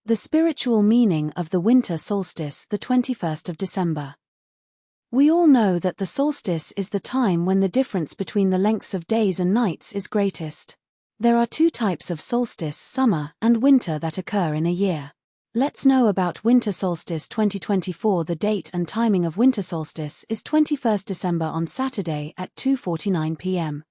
The spiritual meaning of the winter solstice, the 21st of December. We all know that the solstice is the time when the difference between the lengths of days and nights is greatest. There are two types of solstice, summer and winter, that occur in a year. Let's know about Winter Solstice 2024. The date and timing of Winter Solstice is 21st December on Saturday at 2:49 p.m.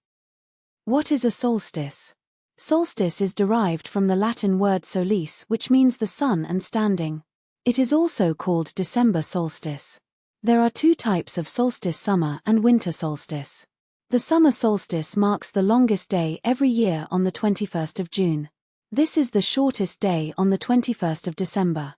What is a solstice? Solstice is derived from the Latin word solis, which means the sun and standing. It is also called December solstice. There are two types of solstice: summer and winter solstice. The summer solstice marks the longest day every year on the 21st of June. This is the shortest day on the 21st of December.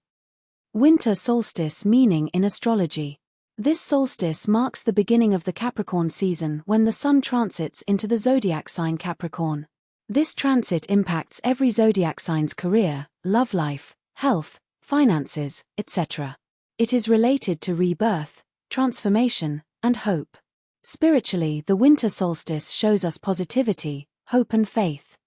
Winter solstice meaning in astrology. This solstice marks the beginning of the Capricorn season when the sun transits into the zodiac sign Capricorn. This transit impacts every zodiac sign's career, love life, health, finances, etc. It is related to rebirth, transformation, and hope. Spiritually, the winter solstice shows us positivity, hope and faith.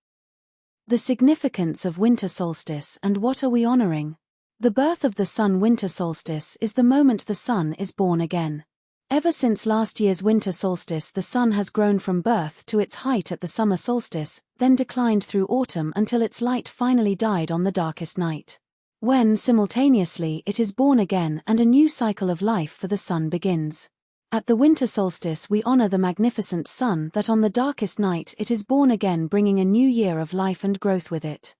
The significance of winter solstice and what are we honoring? The birth of the sun. Winter solstice is the moment the sun is born again. Ever since last year's winter solstice, the sun has grown from birth to its height at the summer solstice, then declined through autumn until its light finally died on the darkest night. When, simultaneously, it is born again and a new cycle of life for the sun begins. At the winter solstice we honor the magnificent sun that on the darkest night it is born again, bringing a new year of life and growth with it.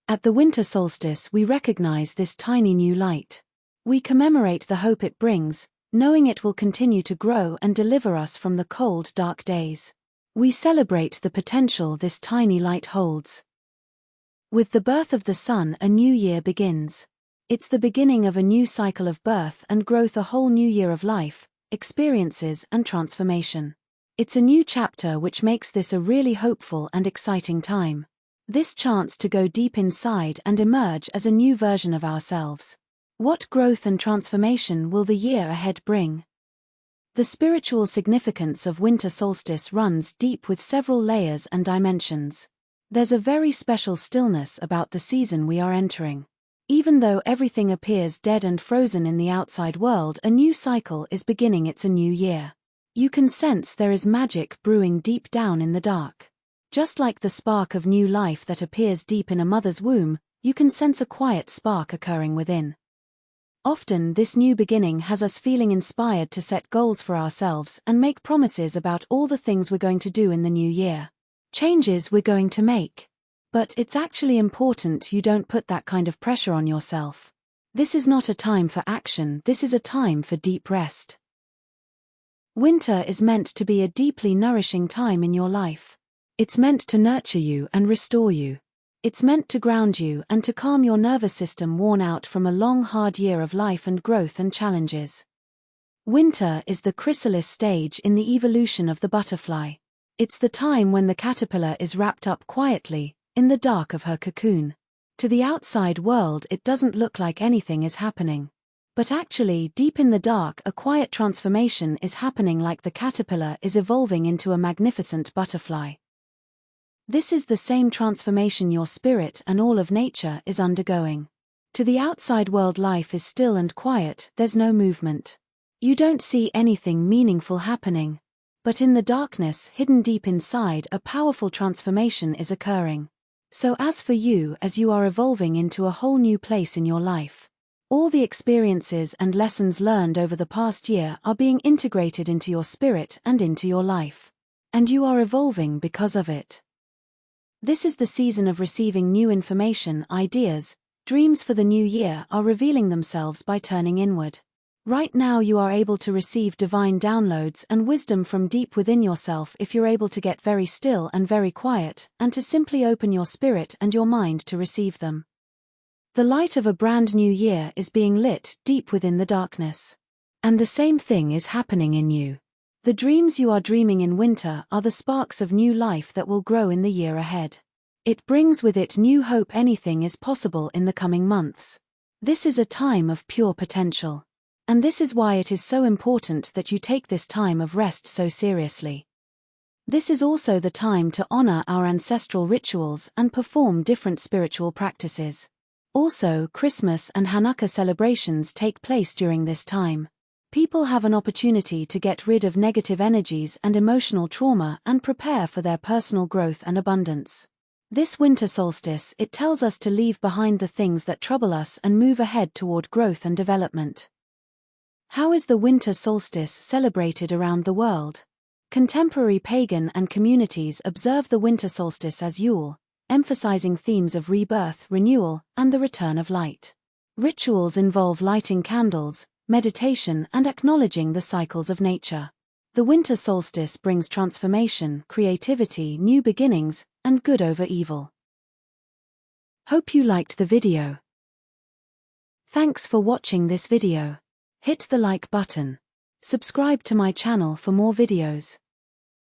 At the winter solstice we recognize this tiny new light. We commemorate the hope it brings, knowing it will continue to grow and deliver us from the cold, dark days. We celebrate the potential this tiny light holds. With the birth of the sun, a new year begins. It's the beginning of a new cycle of birth and growth, a whole new year of life, experiences and transformation. It's a new chapter, which makes this a really hopeful and exciting time. This chance to go deep inside and emerge as a new version of ourselves. What growth and transformation will the year ahead bring? The spiritual significance of winter solstice runs deep with several layers and dimensions. There's a very special stillness about the season we are entering. Even though everything appears dead and frozen in the outside world, a new cycle is beginning. It's a new year. You can sense there is magic brewing deep down in the dark. Just like the spark of new life that appears deep in a mother's womb, you can sense a quiet spark occurring within. Often this new beginning has us feeling inspired to set goals for ourselves and make promises about all the things we're going to do in the new year. Changes we're going to make. But it's actually important you don't put that kind of pressure on yourself. This is not a time for action, this is a time for deep rest. Winter is meant to be a deeply nourishing time in your life. It's meant to nurture you and restore you. It's meant to ground you and to calm your nervous system, worn out from a long, hard year of life and growth and challenges. Winter is the chrysalis stage in the evolution of the butterfly. It's the time when the caterpillar is wrapped up quietly, in the dark of her cocoon. To the outside world it doesn't look like anything is happening. But actually, deep in the dark, a quiet transformation is happening, like the caterpillar is evolving into a magnificent butterfly. This is the same transformation your spirit and all of nature is undergoing. To the outside world, life is still and quiet, there's no movement. You don't see anything meaningful happening. But in the darkness, hidden deep inside, a powerful transformation is occurring. So as for you, as you are evolving into a whole new place in your life, all the experiences and lessons learned over the past year are being integrated into your spirit and into your life. And you are evolving because of it. This is the season of receiving new information, ideas, dreams for the new year are revealing themselves by turning inward. Right now you are able to receive divine downloads and wisdom from deep within yourself if you're able to get very still and very quiet, and to simply open your spirit and your mind to receive them. The light of a brand new year is being lit deep within the darkness. And the same thing is happening in you. The dreams you are dreaming in winter are the sparks of new life that will grow in the year ahead. It brings with it new hope. Anything is possible in the coming months. This is a time of pure potential. And this is why it is so important that you take this time of rest so seriously. This is also the time to honor our ancestral rituals and perform different spiritual practices. Also, Christmas and Hanukkah celebrations take place during this time. People have an opportunity to get rid of negative energies and emotional trauma and prepare for their personal growth and abundance. This winter solstice, it tells us to leave behind the things that trouble us and move ahead toward growth and development. How is the winter solstice celebrated around the world? Contemporary pagan and communities observe the winter solstice as Yule, emphasizing themes of rebirth, renewal, and the return of light. Rituals involve lighting candles, meditation, and acknowledging the cycles of nature. The winter solstice brings transformation, creativity, new beginnings, and good over evil. Hope you liked the video. Thanks for watching this video. Hit the like button. Subscribe to my channel for more videos.